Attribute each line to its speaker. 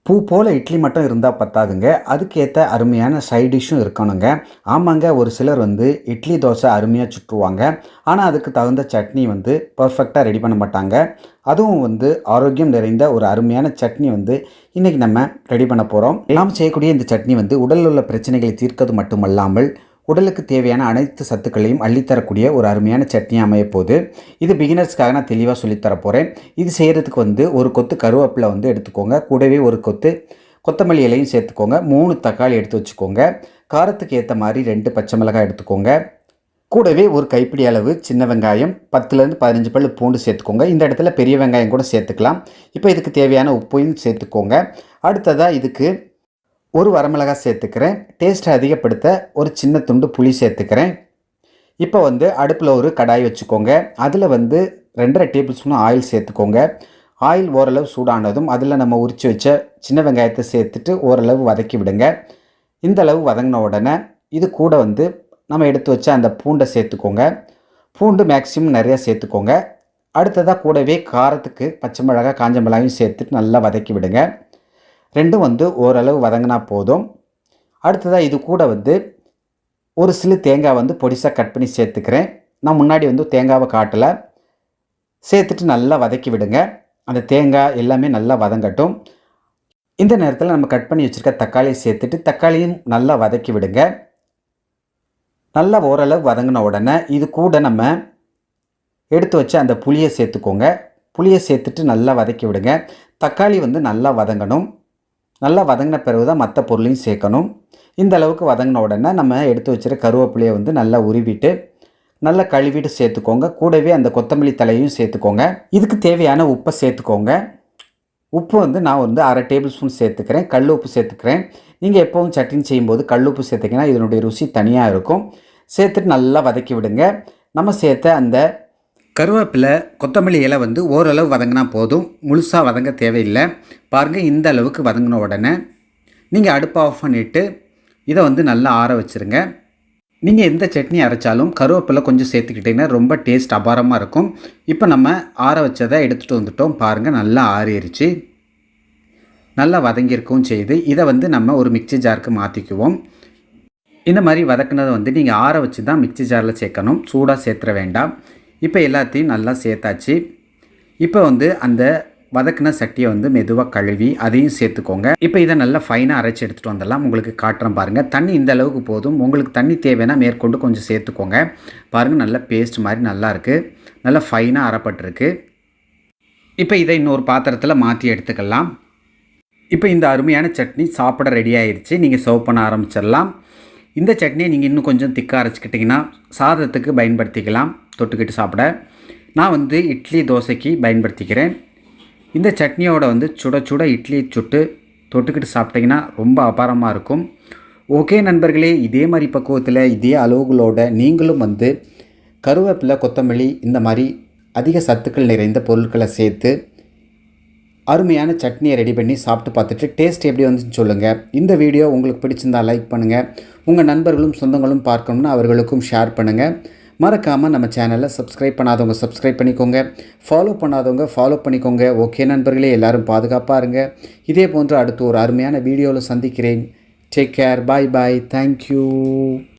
Speaker 1: பூ போல் இட்லி மட்டும் இருந்தால் பத்தாதுங்க, அதுக்கேற்ற அருமையான சைட் டிஷ்ஷும் இருக்கணுங்க. ஆமாங்க, ஒரு சிலர் வந்து இட்லி தோசை அருமையாக சுட்டுருவாங்க. ஆனால் அதுக்கு தகுந்த சட்னி வந்து பர்ஃபெக்டாக ரெடி பண்ண மாட்டாங்க. அதுவும் வந்து ஆரோக்கியம் நிறைந்த ஒரு அருமையான சட்னி வந்து இன்றைக்கி நம்ம ரெடி பண்ண போகிறோம். நாம் செய்யக்கூடிய இந்த சட்னி வந்து உடலில் உள்ள பிரச்சனைகளை தீர்க்கிறது மட்டுமல்லாமல் உடலுக்கு தேவையான அனைத்து சத்துக்களையும் அள்ளித்தரக்கூடிய ஒரு அருமையான சட்னியாக அமையப்போகுது. இது பிகினர்ஸ்க்காக நான் தெளிவாக சொல்லித்தர போகிறேன். இது செய்கிறதுக்கு வந்து ஒரு கொத்து கருவேப்பிலை வந்து எடுத்துக்கோங்க. கூடவே ஒரு கொத்து கொத்தமல்லி இலையும் சேர்த்துக்கோங்க. 3 தக்காளி எடுத்து வச்சுக்கோங்க. காரத்துக்கு ஏற்ற மாதிரி 2 பச்சை மிளகாய் எடுத்துக்கோங்க. கூடவே ஒரு கைப்பிடி அளவு சின்ன வெங்காயம், 10லேருந்து 15 பல் பூண்டு சேர்த்துக்கோங்க. இந்த இடத்துல பெரிய வெங்காயம் கூட சேர்த்துக்கலாம். இப்போ இதுக்கு தேவையான உப்பையும் சேர்த்துக்கோங்க. அடுத்ததாக இதுக்கு ஒரு வரமிளகாய் சேர்த்துக்கிறேன். டேஸ்ட்டை அதிகப்படுத்த ஒரு சின்ன துண்டு புளி சேர்த்துக்கிறேன். இப்போ வந்து அடுப்பில் ஒரு கடாய் வச்சுக்கோங்க. அதில் வந்து 2.5 டேபிள் ஸ்பூன் ஆயில் சேர்த்துக்கோங்க. ஆயில் ஓரளவு சூடானதும் அதில் நம்ம உரித்து வச்ச சின்ன வெங்காயத்தை சேர்த்துட்டு ஓரளவு வதக்கி விடுங்க. இந்த அளவு வதங்கின உடனே இது கூட வந்து நம்ம எடுத்து வச்ச அந்த பூண்டை சேர்த்துக்கோங்க. பூண்டு மேக்ஸிமம் நிறையா சேர்த்துக்கோங்க. அடுத்ததாக கூடவே காரத்துக்கு பச்சை மிளகாய், காஞ்ச மிளகாயும் சேர்த்துட்டு நல்லா வதக்கி விடுங்க. ரெண்டும் வந்து ஓரளவு வதங்கினா போதும். அடுத்ததாக இது கூட வந்து ஒரு சிலு தேங்காய் வந்து பொடிசாக கட் பண்ணி சேர்த்துக்கிறேன். நான் முன்னாடி வந்து தேங்காவை காட்டலை. சேர்த்துட்டு நல்லா வதக்கி விடுங்க. அந்த தேங்காய் எல்லாமே நல்லா வதங்கட்டும். இந்த நேரத்தில் நம்ம கட் பண்ணி வச்சுருக்க தக்காளியை சேர்த்துட்டு தக்காளியும் நல்லா வதக்கி விடுங்க. நல்லா ஓரளவு வதங்கின உடனே இது கூட நம்ம எடுத்து வச்ச அந்த புளியை சேர்த்துக்கோங்க. புளியை சேர்த்துட்டு நல்லா வதக்கி விடுங்க. தக்காளி வந்து நல்லா வதங்கணும். நல்லா வதங்கின பிறகு தான் மற்ற பொருளையும் சேர்க்கணும். இந்த அளவுக்கு வதங்கின உடனே நம்ம எடுத்து வச்சுருக்க கருவேப்பிலையை வந்து நல்லா உருவிட்டு நல்லா கழுவிட்டு சேர்த்துக்கோங்க. கூடவே அந்த கொத்தமல்லி தலையும் சேர்த்துக்கோங்க. இதுக்கு தேவையான உப்பை சேர்த்துக்கோங்க. உப்பு வந்து நான் வந்து 1/2 டேபிள் ஸ்பூன் சேர்த்துக்கிறேன். கல் உப்பு சேர்த்துக்கிறேன். நீங்கள் எப்போவும் சட்னி செய்யும்போது கல் உப்பு சேர்த்திங்கன்னா இதனுடைய ருசி தனியாக இருக்கும். சேர்த்துட்டு நல்லா வதக்கி விடுங்க. நம்ம சேர்த்த அந்த கருவேப்பிலை, கொத்தமல்லி இலை வந்து ஓரளவு வதங்கினா போதும். முழுசாக வதங்க தேவையில்லை. பாருங்கள், இந்த அளவுக்கு வதங்கின உடனே நீங்கள் அடுப்பை ஆஃப் பண்ணிவிட்டு இதை வந்து நல்லா ஆற வச்சுருங்க. நீங்கள் எந்த சட்னி அரைச்சாலும் கருவேப்பிலை கொஞ்சம் சேர்த்துக்கிட்டிங்கன்னா ரொம்ப டேஸ்ட் அபாரமாக இருக்கும். இப்போ நம்ம ஆற வச்சதை எடுத்துகிட்டு வந்துட்டோம். பாருங்கள், நல்லா ஆறிடுச்சு. நல்லா வதங்கியிருக்கவும் செய்யுது. இதை வந்து நம்ம ஒரு மிக்ஸி ஜாருக்கு மாற்றிக்குவோம். இந்த மாதிரி வதக்குனதை வந்து நீங்கள் ஆற வச்சு தான் மிக்ஸி ஜாரில் சேர்க்கணும். சூடாக சேர்த்துற வேண்டாம். இப்போ எல்லாத்தையும் நல்லா சேர்த்தாச்சு. இப்போ வந்து அந்த வதக்கின சட்டியை வந்து மெதுவாக கழுவி அதையும் சேர்த்துக்கோங்க. இப்போ இதை நல்லா ஃபைனாக அரைச்சி எடுத்துகிட்டு வந்துடலாம். உங்களுக்கு காட்டுறேன் பாருங்கள். தண்ணி இந்த அளவுக்கு போதும். உங்களுக்கு தண்ணி தேவைன்னா மேற்கொண்டு கொஞ்சம் சேர்த்துக்கோங்க. பாருங்கள், நல்ல பேஸ்ட் மாதிரி நல்லாயிருக்கு. நல்லா ஃபைனாக அரைப்பட்டிருக்கு. இப்போ இதை இன்னொரு பாத்திரத்தில் மாற்றி எடுத்துக்கலாம். இப்போ இந்த அருமையான சட்னி சாப்பிட ரெடி ஆயிடுச்சு. நீங்கள் சர்வ் பண்ண ஆரம்பிச்சிடலாம். இந்த சட்னியை நீங்கள் இன்னும் கொஞ்சம் திக்காக அரைச்சிக்கிட்டிங்கன்னா சாதத்துக்கு பயன்படுத்திக்கலாம், தொட்டுக்கிட்டு சாப்பிட. நான் வந்து இட்லி தோசைக்கு பயன்படுத்திக்கிறேன். இந்த சட்னியோட வந்து சுட சுட இட்லி சுட்டு தொட்டுக்கிட்டு சாப்பிட்டிங்கன்னா ரொம்ப அபாரமாக இருக்கும். ஓகே நண்பர்களே, இதே மாதிரி பக்குவத்தில் இதே அளவுகளோட நீங்களும் வந்து கருவேப்பிலை, கொத்தமல்லி இந்த மாதிரி அதிக சத்துக்கள் நிறைந்த பொருட்களை சேர்த்து அருமையான சட்னியை ரெடி பண்ணி சாப்பிட்டு பார்த்துட்டு டேஸ்ட் எப்படி வந்துச்சுன்னு சொல்லுங்கள். இந்த வீடியோ உங்களுக்கு பிடிச்சிருந்தால் லைக் பண்ணுங்கள். உங்கள் நண்பர்களும் சொந்தங்களும் பார்க்கணுன்னு அவர்களுக்கும் ஷேர் பண்ணுங்கள். மறக்காமல் நம்ம சேனலை சப்ஸ்கிரைப் பண்ணாதவங்க சப்ஸ்கிரைப் பண்ணிக்கோங்க. ஃபாலோ பண்ணாதவங்க ஃபாலோ பண்ணிக்கோங்க. ஓகே நண்பர்களே, எல்லோரும் பாதுகாப்பாக இருங்க. இதே போன்று அடுத்து ஒரு அருமையான வீடியோவில் சந்திக்கிறேன். Take care. Bye bye. Thank you.